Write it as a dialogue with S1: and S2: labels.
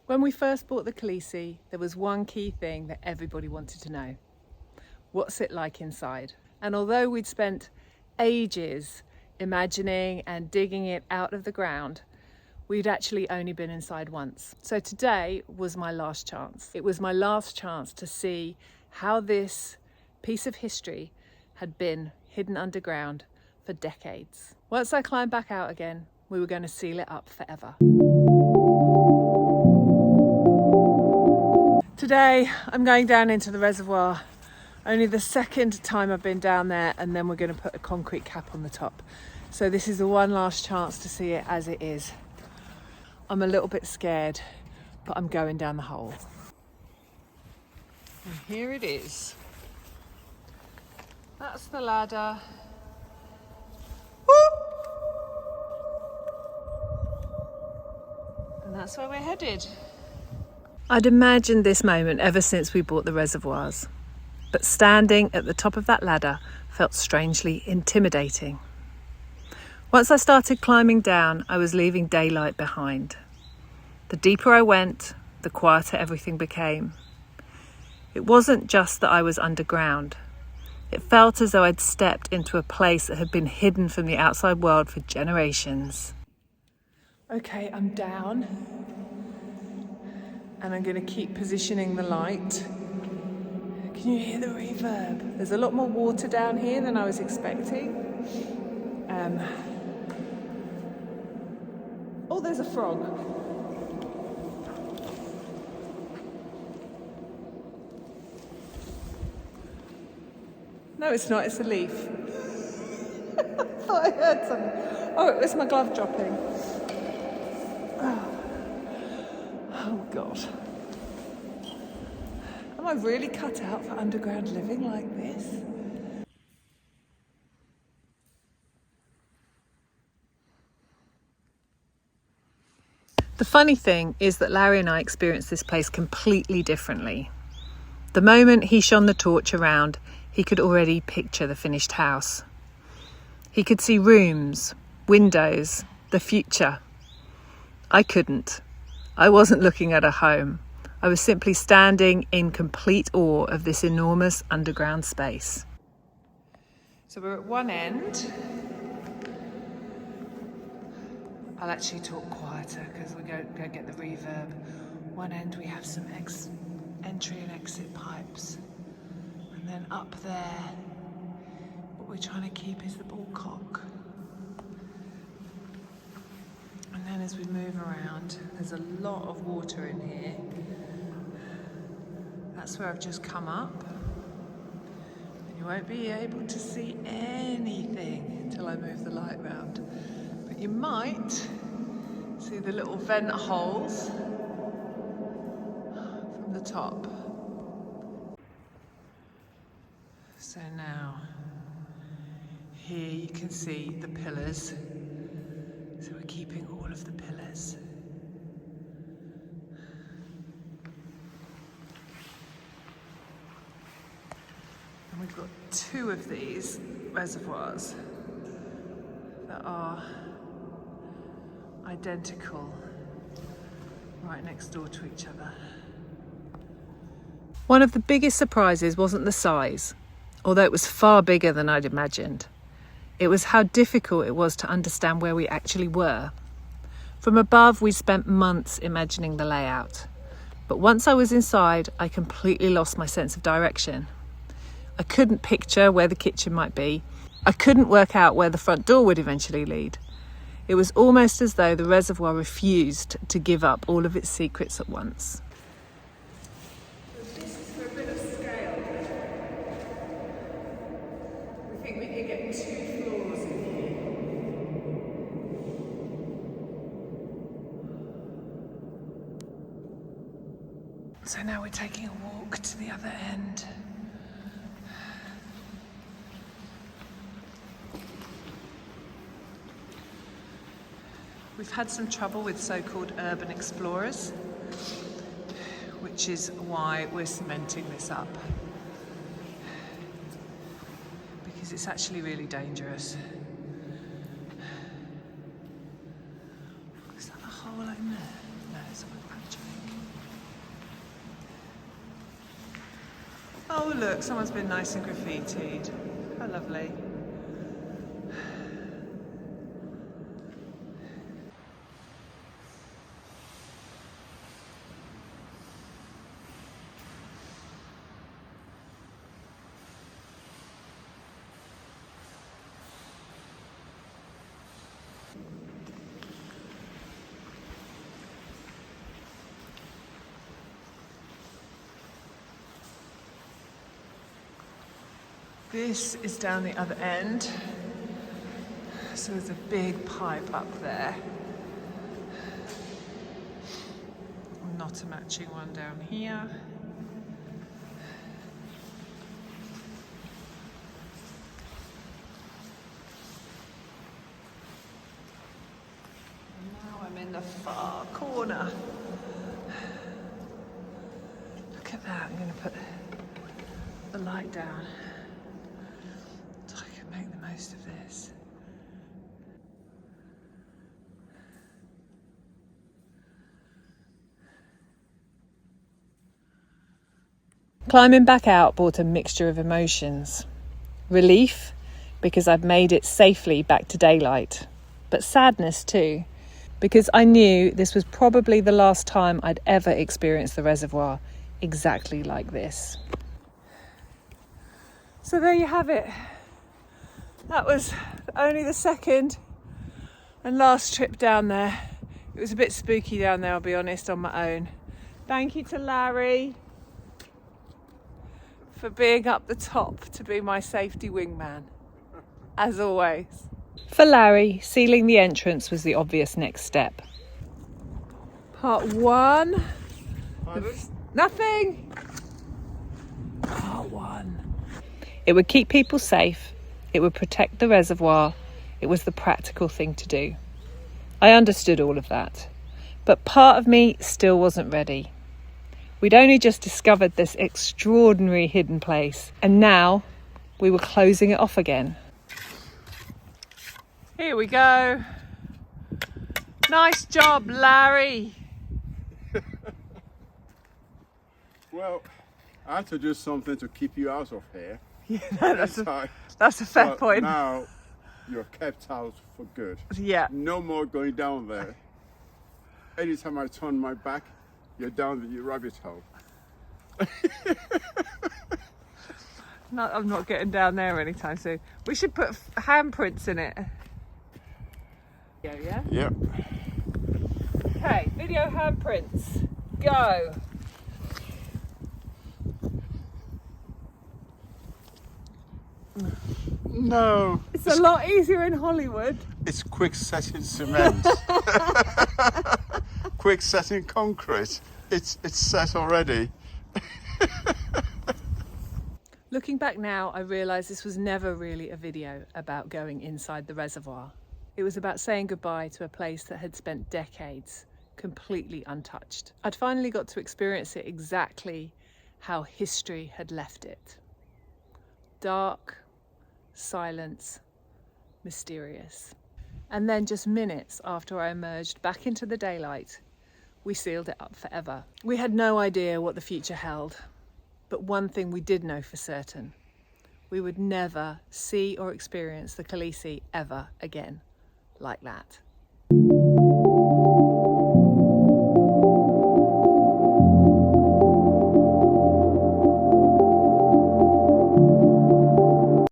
S1: When we first bought the Khaleesi, there was one key thing that everybody wanted to know. What's it like inside? And although we'd spent ages imagining and digging it out of the ground, we'd actually only been inside once. So today was my last chance. It was my last chance to see how this piece of history had been hidden underground for decades. Once I climbed back out again, we were going to seal it up forever. Today I'm going down into the reservoir. Only the second time I've been down there, and then we're going to put a concrete cap on the top. So this is the one last chance to see it as it is. I'm a little bit scared, but I'm going down the hole. And here it is. That's the ladder. Woo! And that's where we're headed. I'd imagined this moment ever since we bought the reservoirs, but standing at the top of that ladder felt strangely intimidating. Once I started climbing down, I was leaving daylight behind. The deeper I went, the quieter everything became. It wasn't just that I was underground. It felt as though I'd stepped into a place that had been hidden from the outside world for generations. Okay, I'm down. And I'm going to keep positioning the light. Can you hear the reverb? There's a lot more water down here than I was expecting. Oh, there's a frog. No, it's not, it's a leaf. I thought I heard something. Oh, it was my glove dropping. Oh God. Am I really cut out for underground living like this? The funny thing is that Larry and I experienced this place completely differently. The moment he shone the torch around, he could already picture the finished house. He could see rooms, windows, the future. I couldn't. I wasn't looking at a home. I was simply standing in complete awe of this enormous underground space. So we're at one end. I'll actually talk quieter because we don't get the reverb. One end we have some entry and exit pipes. And then up there, what we're trying to keep is the ballcock. And then as we move around, there's a lot of water in here. That's where I've just come up. And you won't be able to see anything until I move the light round. But you might see the little vent holes from the top. So now, here you can see the pillars. So we're keeping all of the pillars. And we've got two of these reservoirs that are identical, right next door to each other. One of the biggest surprises wasn't the size, although it was far bigger than I'd imagined. It was how difficult it was to understand where we actually were. From above, we spent months imagining the layout. But once I was inside, I completely lost my sense of direction. I couldn't picture where the kitchen might be. I couldn't work out where the front door would eventually lead. It was almost as though the reservoir refused to give up all of its secrets at once. This is for a bit of scale. We think we can get 2 floors in here. So now we're taking a walk to the other end. We've had some trouble with so-called urban explorers, which is why we're cementing this up. Because it's actually really dangerous. Is that a hole in there? No, it's a patch, I think. Oh look, someone's been nice and graffitied. How lovely. This is down the other end. So there's a big pipe up there. Not a matching one down here. And now I'm in the far corner. Look at that, I'm going to put the light down so I can make the most of this. Climbing back out brought a mixture of emotions. Relief, because I'd made it safely back to daylight. But sadness too, because I knew this was probably the last time I'd ever experienced the reservoir exactly like this. So there you have it. That was only the second and last trip down there. It was a bit spooky down there, I'll be honest, on my own. Thank you to Larry for being up the top to be my safety wingman, as always. For Larry, sealing the entrance was the obvious next step. Part one. Nothing. Part one. It would keep people safe. It would protect the reservoir. It was the practical thing to do. I understood all of that. But part of me still wasn't ready. We'd only just discovered this extraordinary hidden place, and now we were closing it off again. Here we go. Nice job, Larry.
S2: Well, I had to do something to keep you out of here.
S1: Yeah, that's a fair point.
S2: Now you're kept out for good.
S1: Yeah.
S2: No more going down there. Anytime I turn my back, you're down the rabbit hole.
S1: No, I'm not getting down there anytime soon. We should put handprints in it. Yeah?
S2: Yep.
S1: Okay, video handprints. Go.
S2: No.
S1: It's a lot easier in Hollywood.
S2: It's quick setting cement. Quick setting concrete. It's set already.
S1: Looking back now, I realise this was never really a video about going inside the reservoir. It was about saying goodbye to a place that had spent decades completely untouched. I'd finally got to experience it exactly how history had left it. Dark, silent, mysterious. And then just minutes after I emerged back into the daylight, we sealed it up forever. We had no idea what the future held, but one thing we did know for certain: we would never see or experience the Khaleesi ever again like that.